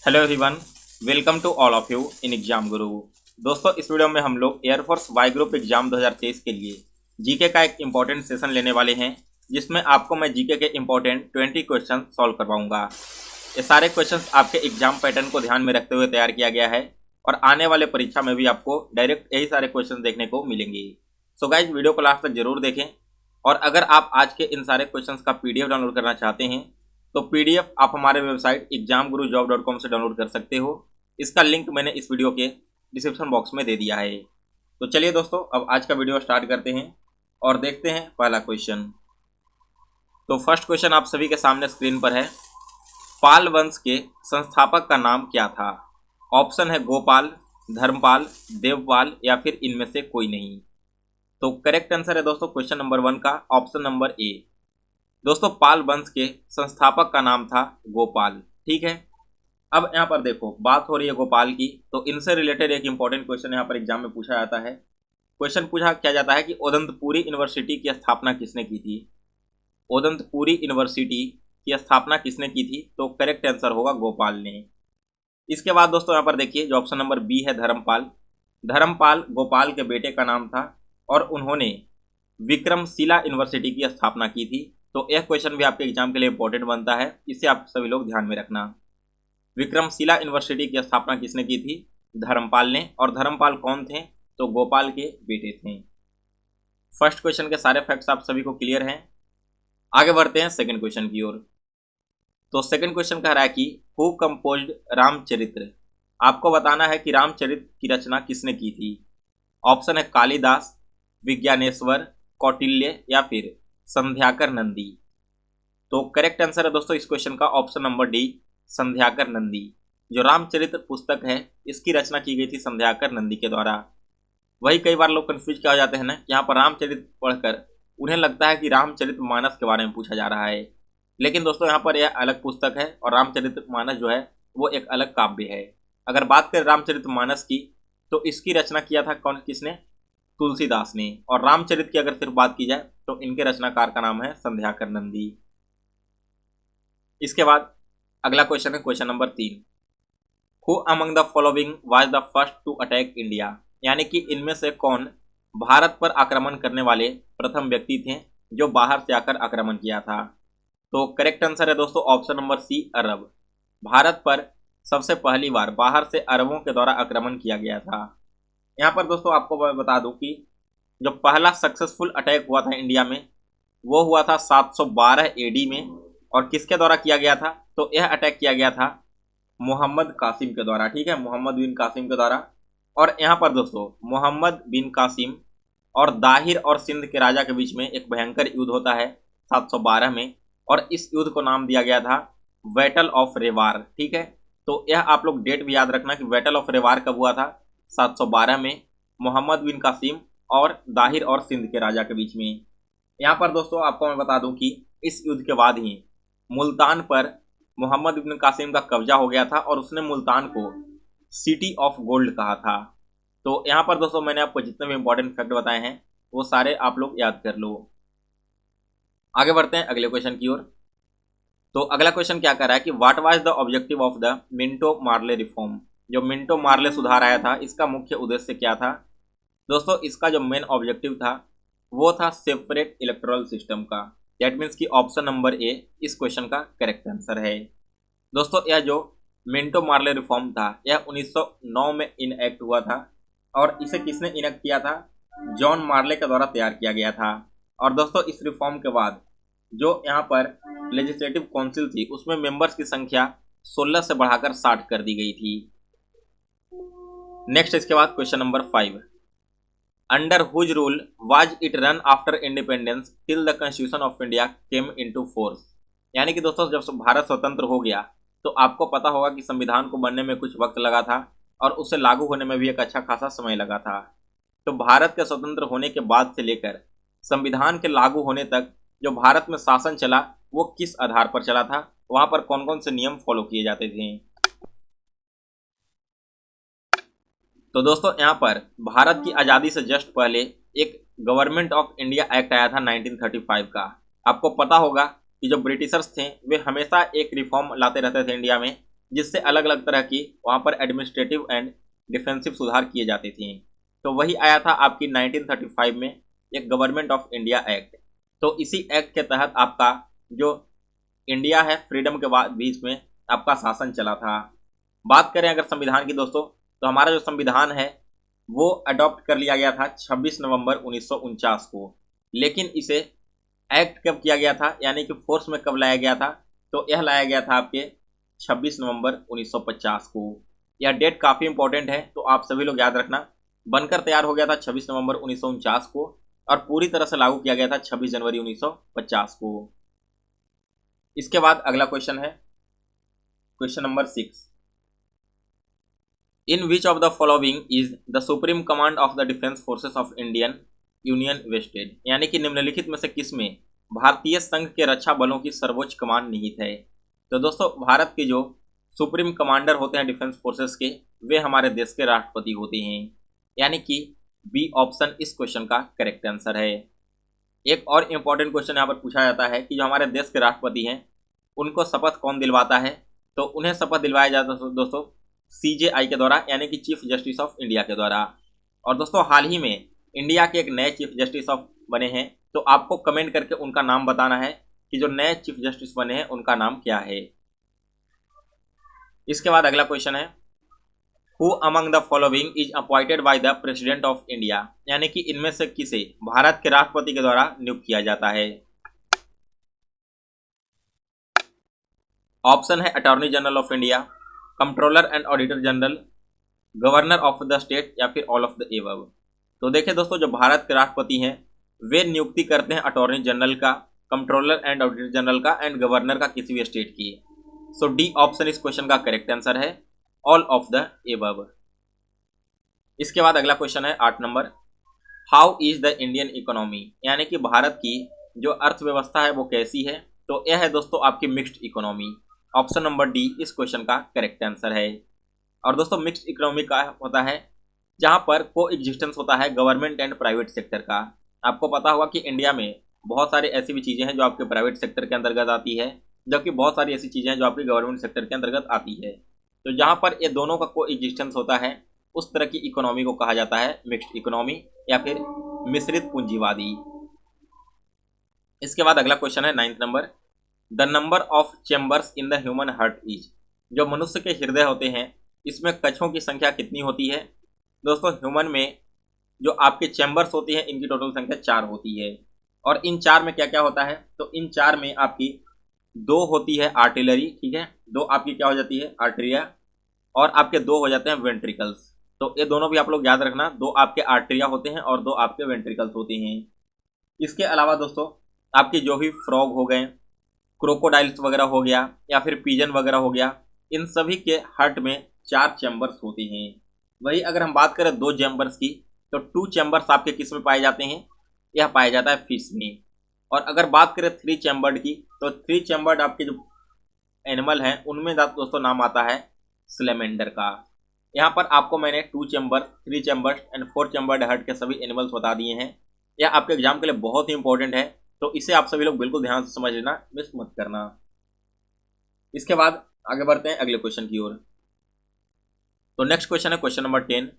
Hello everyone, welcome to all of you in exam guru. दोस्तों, इस video में हम लोग एयरफोर्स वाई ग्रुप एग्जाम 2023 के लिए जीके का एक इम्पॉर्टेंट सेशन लेने वाले हैं, जिसमें आपको मैं जीके के इम्पॉर्टेंट 20 क्वेश्चन सॉल्व करवाऊंगा। ये सारे क्वेश्चंस आपके एग्जाम पैटर्न को ध्यान में रखते हुए तैयार किया गया है और आने वाले परीक्षा में भी आपको डायरेक्ट यही सारे क्वेश्चन देखने को मिलेंगे। सो गाइज, वीडियो को लास्ट तक जरूर देखें। और अगर आप आज के इन सारे क्वेश्चंस का पीडीएफ डाउनलोड करना चाहते हैं तो पीडीएफ आप हमारे वेबसाइट examgurujob.com से डाउनलोड कर सकते हो। इसका लिंक मैंने इस वीडियो के डिस्क्रिप्शन बॉक्स में दे दिया है। तो चलिए दोस्तों, अब आज का वीडियो स्टार्ट करते हैं और देखते हैं पहला क्वेश्चन। तो फर्स्ट क्वेश्चन आप सभी के सामने स्क्रीन पर है। पाल वंश के संस्थापक का नाम क्या था? ऑप्शन है गोपाल, धर्मपाल, देवपाल या फिर इनमें से कोई नहीं। तो करेक्ट आंसर है दोस्तों क्वेश्चन नंबर 1 का ऑप्शन नंबर ए। दोस्तों, पाल वंश के संस्थापक का नाम था गोपाल। ठीक है, अब यहाँ पर देखो बात हो रही है गोपाल की, तो इनसे रिलेटेड एक इंपॉर्टेंट क्वेश्चन यहाँ पर एग्जाम में पूछा जाता है। क्वेश्चन पूछा क्या जाता है कि ओदंतपुरी यूनिवर्सिटी की स्थापना किसने की थी? ओदंतपुरी यूनिवर्सिटी की स्थापना किसने की थी? तो करेक्ट आंसर होगा गोपाल ने। इसके बाद दोस्तों यहाँ पर देखिए जो ऑप्शन नंबर बी है धर्मपाल। धर्मपाल गोपाल के बेटे का नाम था और उन्होंने विक्रमशिला यूनिवर्सिटी की स्थापना की थी। तो यह क्वेश्चन भी आपके एग्जाम के लिए इंपॉर्टेंट बनता है, इसे आप सभी लोग ध्यान में रखना। विक्रमशिला यूनिवर्सिटी की स्थापना किसने की थी? धर्मपाल ने। और धर्मपाल कौन थे? तो गोपाल के बेटे थे। फर्स्ट क्वेश्चन के सारे फैक्ट्स आप सभी को क्लियर हैं। आगे बढ़ते हैं सेकंड क्वेश्चन की ओर। तो सेकंड क्वेश्चन कह रहा है कि हु कंपोज्ड रामचरित्र? आपको बताना है कि रामचरित्र की रचना किसने की थी। ऑप्शन है कालिदास, विज्ञानेश्वर, कौटिल्य या फिर संध्याकर नंदी। तो करेक्ट आंसर है दोस्तों इस क्वेश्चन का option number D, Sandhyakar Nandi. जो रामचरित्र पुस्तक है इसकी रचना की गई थी संध्याकर नंदी के द्वारा। वही कई बार लोग कंफ्यूज क्या हो जाते हैं ना, यहाँ पर रामचरित्र पढ़कर उन्हें लगता है कि रामचरित्र मानस के बारे में पूछा जा रहा है, लेकिन दोस्तों यहाँ पर यह अलग पुस्तक है और रामचरित्र मानस जो है वो एक अलग काव्य है। अगर बात करें रामचरित्र मानस की तो इसकी रचना किया था किसने? तुलसीदास ने। और रामचरित्र की अगर सिर्फ बात की जाए तो इनके रचनाकार का नाम है संध्याकर नंदी। इसके बाद अगला क्वेश्चन है question number 3। Who among the following was the first to attack India? यानी कि इनमें से कौन भारत पर आक्रमण करने वाले प्रथम व्यक्ति थे जो बाहर से आकर आक्रमण किया था? तो करेक्ट आंसर है दोस्तों ऑप्शन नंबर सी, अरब। भारत पर सबसे पहली बार बाहर से अरबों के द्वारा आक्रमण किया गया था। यहाँ पर दोस्तों आपको मैं बता दूं कि जो पहला सक्सेसफुल अटैक हुआ था इंडिया में वो हुआ था 712 एडी में। और किसके द्वारा किया गया था? तो यह अटैक किया गया था मोहम्मद कासिम के द्वारा। ठीक है, मोहम्मद बिन कासिम के द्वारा। और यहाँ पर दोस्तों मोहम्मद बिन कासिम और दाहिर और सिंध के राजा के बीच में एक भयंकर युद्ध होता है 712 में, और इस युद्ध को नाम दिया गया था बैटल ऑफ रेवार। ठीक है, तो यह आप लोग डेट भी याद रखना कि बैटल ऑफ रेवार कब हुआ था? 712 में, मोहम्मद बिन कासिम और दाहिर और सिंध के राजा के बीच में। यहाँ पर दोस्तों आपको मैं बता दूं कि इस युद्ध के बाद ही मुल्तान पर मोहम्मद बिन कासिम का कब्जा हो गया था और उसने मुल्तान को सिटी ऑफ गोल्ड कहा था। तो यहाँ पर दोस्तों मैंने आपको जितने भी इंपॉर्टेंट फैक्ट बताए हैं वो सारे आप लोग याद कर लो। आगे बढ़ते हैं अगले क्वेश्चन की ओर। तो अगला क्वेश्चन क्या कर रहा है कि what was the objective of the Minto Marley reform? जो मिंटो मार्ले सुधार आया था इसका मुख्य उद्देश्य क्या था? दोस्तों, इसका जो मेन ऑब्जेक्टिव था वो था सेपरेट इलेक्टोरल सिस्टम का। दैट मीन्स कि ऑप्शन नंबर ए इस क्वेश्चन का करेक्ट आंसर है। दोस्तों, यह जो मिंटो मार्ले रिफॉर्म था यह 1909 में इनएक्ट हुआ था और इसे किसने इनएक्ट किया था? जॉन मार्ले के द्वारा तैयार किया गया था। और दोस्तों इस रिफॉर्म के बाद जो यहाँ पर लेजिस्लेटिव काउंसिल थी उसमें मेंबर्स की संख्या 16 से बढ़ाकर 60 कर दी गई थी। नेक्स्ट इसके बाद question number 5। Under whose rule was it run after independence till the constitution of India came into force? यानी कि दोस्तों जब भारत स्वतंत्र हो गया तो आपको पता होगा कि संविधान को बनने में कुछ वक्त लगा था और उसे लागू होने में भी एक अच्छा खासा समय लगा था। तो भारत के स्वतंत्र होने के बाद से लेकर संविधान के लागू होने तक जो भारत में शासन चला वो किस आधार पर चला था? वहां पर कौन कौन से नियम फॉलो किए जाते थे? तो दोस्तों यहाँ पर भारत की आज़ादी से जस्ट पहले एक गवर्नमेंट ऑफ इंडिया एक्ट आया था 1935 का। आपको पता होगा कि जो ब्रिटिशर्स थे वे हमेशा एक रिफॉर्म लाते रहते थे इंडिया में, जिससे अलग अलग तरह की वहाँ पर एडमिनिस्ट्रेटिव एंड डिफेंसिव सुधार किए जाते थे। तो वही आया था आपकी 1935 में एक गवर्नमेंट ऑफ इंडिया एक्ट। तो इसी एक्ट के तहत आपका जो इंडिया है फ्रीडम के बाद बीच में आपका शासन चला था। बात करें अगर संविधान की दोस्तों, तो हमारा जो संविधान है वो अडॉप्ट कर लिया गया था 26 नवंबर 1949 को। लेकिन इसे एक्ट कब किया गया था, यानी कि फोर्स में कब लाया गया था, तो यह लाया गया था आपके 26 नवंबर 1950 को। यह डेट काफ़ी इंपॉर्टेंट है, तो आप सभी लोग याद रखना। बनकर तैयार हो गया था 26 नवंबर 1949 को और पूरी तरह से लागू किया गया था 26 जनवरी 1950 को। इसके बाद अगला क्वेश्चन है question number 6। In which of the following is the supreme command of the defence forces of Indian union vested, यानी कि निम्नलिखित में से किस में भारतीय संघ के रक्षा बलों की सर्वोच्च कमान निहित है। तो दोस्तों भारत के जो सुप्रीम कमांडर होते हैं डिफेंस फोर्सेस के, वे हमारे देश के राष्ट्रपति होते हैं, यानी कि बी ऑप्शन इस क्वेश्चन का करेक्ट आंसर है। एक और इम्पॉर्टेंट क्वेश्चन यहाँ पर पूछा जाता है कि जो हमारे देश के राष्ट्रपति हैं उनको शपथ कौन दिलवाता है। तो उन्हें शपथ दिलवाया जाता है दोस्तों CJI के द्वारा, यानी कि चीफ जस्टिस ऑफ इंडिया के द्वारा। और दोस्तों हाल ही में इंडिया के एक नए चीफ जस्टिस ऑफ बने हैं, तो आपको कमेंट करके उनका नाम बताना है कि जो नए चीफ जस्टिस बने हैं उनका नाम क्या है। इसके बाद अगला क्वेश्चन है who among the following is appointed by the president of India, यानी कि इनमें से किसे भारत के राष्ट्रपति के द्वारा नियुक्त किया जाता है। ऑप्शन है attorney general of India, controller and auditor general, governor of the state, या फिर ऑल ऑफ द एबव। तो देखिए दोस्तों जो भारत के राष्ट्रपति हैं वे नियुक्ति करते हैं अटॉर्नी जनरल का, कंट्रोलर एंड ऑडिटर जनरल का एंड गवर्नर का किसी भी स्टेट की। सो डी ऑप्शन इस क्वेश्चन का करेक्ट आंसर है, ऑल ऑफ द एबव। इसके बाद अगला क्वेश्चन है 8 number. How is the Indian economy, यानी कि भारत की जो अर्थव्यवस्था है वो कैसी है। तो यह है दोस्तों आपकी mixed economy. Option number D इस क्वेश्चन का करेक्ट आंसर है। और दोस्तों मिक्स्ड इकोनॉमी का होता है जहां पर को एग्जिस्टेंस होता है गवर्नमेंट एंड प्राइवेट सेक्टर का। आपको पता होगा कि इंडिया में बहुत सारी ऐसी भी चीज़ें हैं जो आपके प्राइवेट सेक्टर के अंतर्गत आती है, जबकि बहुत सारी ऐसी चीज़ें हैं जो आपके गवर्नमेंट सेक्टर के अंतर्गत आती है। तो जहाँ पर ये दोनों का को एग्जिस्टेंस होता है उस तरह की इकोनॉमी को कहा जाता है मिक्स्ड इकोनॉमी या फिर मिश्रित पूंजीवादी। इसके बाद अगला क्वेश्चन है 9th number. The number of chambers in the human heart is, जो मनुष्य के हृदय होते हैं इसमें कक्षों की संख्या कितनी होती है। दोस्तों ह्यूमन में जो आपके चैम्बर्स होती हैं इनकी टोटल संख्या 4 होती है। और इन 4 में क्या क्या होता है, तो इन 4 में आपकी 2 होती है आर्टिलरी, ठीक है, 2 आपकी क्या हो जाती है आर्टेरिया, और आपके 2 हो जाते हैं वेंट्रिकल्स। तो ये दोनों भी आप लोग याद रखना, 2 आपके आर्टेरिया होते हैं और 2 आपके वेंट्रिकल्स होते हैं। इसके अलावा दोस्तों आपकी जो भी फ्रॉग हो गए, क्रोकोडाइल्स वगैरह हो गया या फिर पिजन वगैरह हो गया, इन सभी के हार्ट में 4 चैम्बर्स होते हैं। वही अगर हम बात करें 2 चैम्बर्स की, तो 2 चैम्बर्स आपके किस में पाए जाते हैं, यह पाया जाता है फिश में। और अगर बात करें 3 चैम्बर्ड की, तो 3 चैम्बर्ड आपके जो एनिमल हैं उनमें दोस्तों नाम आता है स्लेमेंडर का। यहाँ पर आपको मैंने 2 chamber, 3 chambers and 4 chambered heart के सभी एनिमल्स बता दिए हैं। यह आपके एग्जाम के लिए बहुत ही इंपॉर्टेंट है, तो इसे आप सभी लोग बिल्कुल ध्यान से समझ लेना, मिस मत करना। इसके बाद आगे बढ़ते हैं अगले क्वेश्चन की ओर। तो नेक्स्ट क्वेश्चन है question number 10।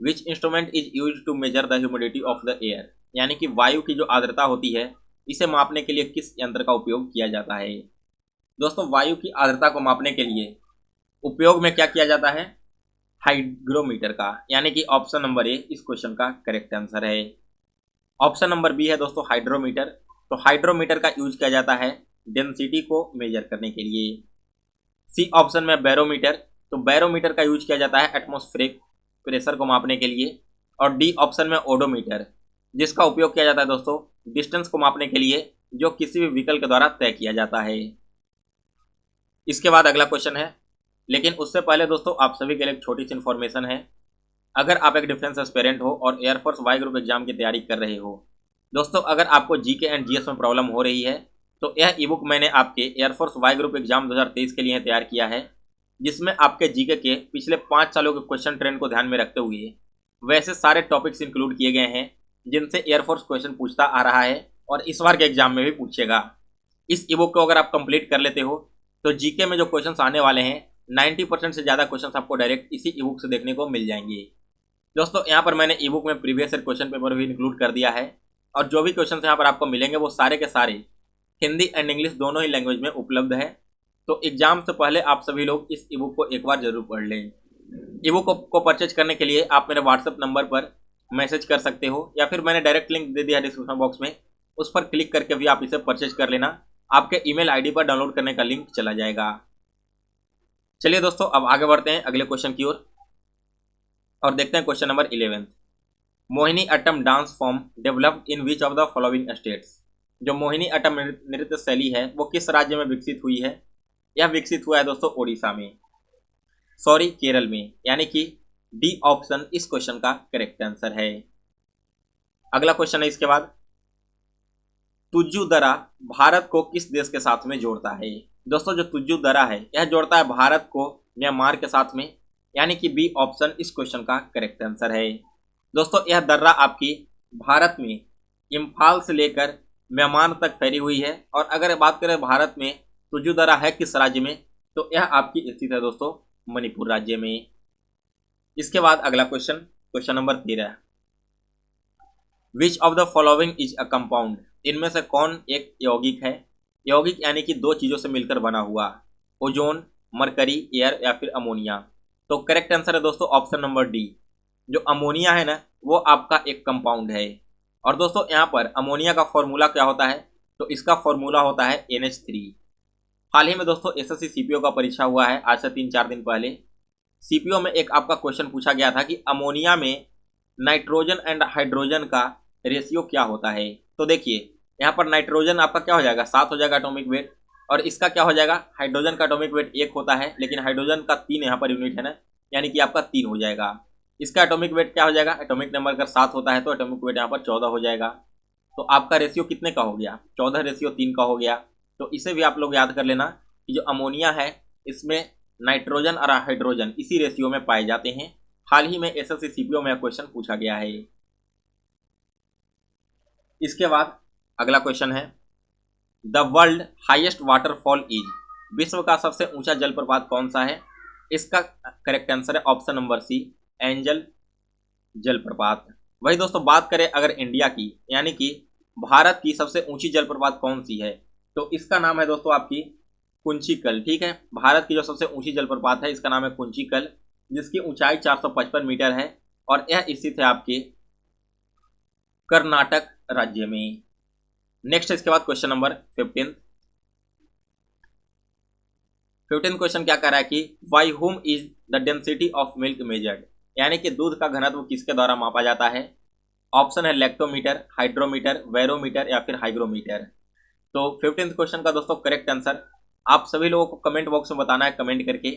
Which instrument is use to measure the humidity of the air, यानी कि वायु की जो आर्द्रता होती है इसे मापने के लिए किस यंत्र का उपयोग किया जाता है। दोस्तों वायु की आर्द्रता को मापने के लिए उपयोग में क्या किया जाता है, हाइग्रोमीटर का, यानी कि ऑप्शन नंबर ए इस क्वेश्चन का करेक्ट आंसर है। ऑप्शन नंबर बी है दोस्तों हाइड्रोमीटर। तो हाइड्रोमीटर का यूज किया जाता है डेंसिटी को मेजर करने के लिए। सी ऑप्शन में बैरोमीटर, तो बैरोमीटर का यूज किया जाता है एटमॉस्फेरिक प्रेशर को मापने के लिए। और डी ऑप्शन में ओडोमीटर, जिसका उपयोग किया जाता है दोस्तों डिस्टेंस को मापने के लिए, जो किसी भी व्हीकल के द्वारा तय किया जाता है। इसके बाद अगला क्वेश्चन है, लेकिन उससे पहले दोस्तों आप सभी के लिए एक छोटी सी इन्फॉर्मेशन है। अगर आप एक डिफेंस एस्पिरेंट हो और एयरफोर्स वाई ग्रुप एग्जाम की तैयारी कर रहे हो, दोस्तों अगर आपको जीके एंड जीएस में प्रॉब्लम हो रही है तो यह ई बुक मैंने आपके एयरफोर्स वाई ग्रुप एग्जाम 2023 के लिए तैयार किया है, जिसमें आपके जीके के पिछले 5 सालों के क्वेश्चन ट्रेंड को ध्यान में रखते हुए वैसे सारे टॉपिक्स इंक्लूड किए गए हैं जिनसे एयरफोर्स क्वेश्चन पूछता आ रहा है और इस बार के एग्जाम में भी पूछेगा। इस ई बुक को अगर आप कंप्लीट कर लेते हो तो जीके में जो क्वेश्चन आने वाले हैं 90% से ज़्यादा क्वेश्चन आपको डायरेक्ट इसी ई बुक से देखने को मिल जाएंगे। दोस्तों यहाँ पर मैंने ई बुक में प्रीवियस ईयर क्वेश्चन पेपर भी इंक्लूड कर दिया है और जो भी क्वेश्चन यहाँ पर आपको मिलेंगे वो सारे के सारे हिंदी एंड इंग्लिश दोनों ही लैंग्वेज में उपलब्ध है। तो एग्जाम से पहले आप सभी लोग इस ई बुक को एक बार जरूर पढ़ लें। ई बुक को परचेज करने के लिए आप मेरे व्हाट्सएप नंबर पर मैसेज कर सकते हो या फिर मैंने डायरेक्ट लिंक दे दिया डिस्क्रिप्शन बॉक्स में, उस पर क्लिक करके भी आप इसे परचेज कर लेना। आपके ईमेल आईडी पर डाउनलोड करने का लिंक चला जाएगा। चलिए दोस्तों अब आगे बढ़ते हैं अगले क्वेश्चन की ओर और देखते हैं question number 11। Mohiniyattam dance form developed in which of the following states. जो मोहिनी अट्टम नृत्य शैली है वो किस राज्य में विकसित हुई है? यह विकसित हुआ है दोस्तों ओडिशा में, सॉरी केरल में, यानी कि डी ऑप्शन इस क्वेश्चन का करेक्ट आंसर है। अगला क्वेश्चन है इसके बाद, तुज्जू दरा भारत को किस देश के साथ में जोड़ता है? दोस्तों जो तुज्जू दरा है यह जोड़ता है भारत को म्यांमार के साथ में, यानी कि बी ऑप्शन इस क्वेश्चन का करेक्ट आंसर है। दोस्तों यह दर्रा आपकी भारत में इम्फाल से लेकर म्यांमार तक फैली हुई है और अगर बात करें भारत में तुज्जू दरा है किस राज्य में, तो यह आपकी स्थित है दोस्तों मणिपुर राज्य में। इसके बाद अगला question number 13। Which of the following is a compound. इनमें से कौन एक यौगिक है? यौगिक यानी कि दो चीज़ों से मिलकर बना हुआ, ओजोन, मरकरी, एयर या फिर अमोनिया। तो करेक्ट आंसर है दोस्तों ऑप्शन नंबर डी। जो अमोनिया है ना वो आपका एक कंपाउंड है। और दोस्तों यहाँ पर अमोनिया का फॉर्मूला क्या होता है? तो इसका फॉर्मूला होता है NH3। हाल ही में दोस्तों SSC CPO का परीक्षा हुआ है आज से 3-4 दिन पहले। CPO में एक आपका क्वेश्चन पूछा गया था कि अमोनिया में नाइट्रोजन एंड हाइड्रोजन का रेशियो क्या होता है। तो देखिए यहाँ पर नाइट्रोजन आपका क्या हो जाएगा 7 हो जाएगा एटॉमिक वेट, और इसका क्या हो जाएगा हाइड्रोजन का एटॉमिक वेट 1 होता है, लेकिन हाइड्रोजन का 3 यहाँ पर यूनिट है ना, यानी कि आपका 3 हो जाएगा। इसका एटॉमिक वेट क्या हो जाएगा, एटॉमिक नंबर अगर 7 होता है तो एटॉमिक वेट यहाँ पर 14 हो जाएगा। तो आपका रेशियो कितने का हो गया, 14:3 का हो गया। तो इसे भी आप लोग याद कर लेना कि जो अमोनिया है इसमें नाइट्रोजन और हाइड्रोजन इसी रेशियो में पाए जाते हैं। हाल ही में SSC CPO में क्वेश्चन पूछा गया है। इसके बाद अगला क्वेश्चन है, the world highest waterfall is. विश्व का सबसे ऊंचा जलप्रपात कौन सा है? इसका करेक्ट आंसर है ऑप्शन नंबर सी, एंजल जलप्रपात। वही दोस्तों बात करें अगर इंडिया की, यानी कि भारत की सबसे ऊंची जलप्रपात कौन सी है, तो इसका नाम है दोस्तों आपकी कुंचिकल। ठीक है, भारत की जो सबसे ऊंची जलप्रपात है इसका नाम है कुंचिकल, जिसकी ऊंचाई 455 मीटर है और यह स्थित है आपके कर्नाटक राज्य में। नेक्स्ट इसके बाद क्वेश्चन नंबर 15 क्वेश्चन क्या कह रहा है कि बाई हुम is the density of milk measured. यानी कि दूध का घनत्व किसके द्वारा मापा जाता है? ऑप्शन है लैक्टोमीटर, हाइड्रोमीटर, वेरोमीटर या फिर हाइग्रोमीटर। तो 15 क्वेश्चन का दोस्तों करेक्ट आंसर आप सभी लोगों को कमेंट बॉक्स में बताना है, कमेंट करके।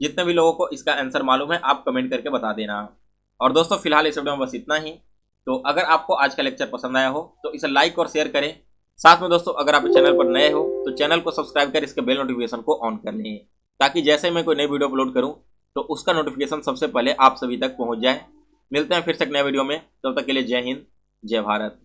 जितने भी लोगों को इसका आंसर मालूम है आप कमेंट करके बता देना। और दोस्तों फिलहाल इस वीडियो में बस इतना ही। तो अगर आपको आज का लेक्चर पसंद आया हो तो इसे लाइक और शेयर करें। साथ में दोस्तों अगर आप चैनल पर नए हो तो चैनल को सब्सक्राइब कर इसके बेल नोटिफिकेशन को ऑन कर लें, ताकि जैसे मैं कोई नई वीडियो अपलोड करूं तो उसका नोटिफिकेशन सबसे पहले आप सभी तक पहुंच जाए। मिलते हैं फिर से एक नए वीडियो में, तब तक के लिए जय हिंद, जय भारत।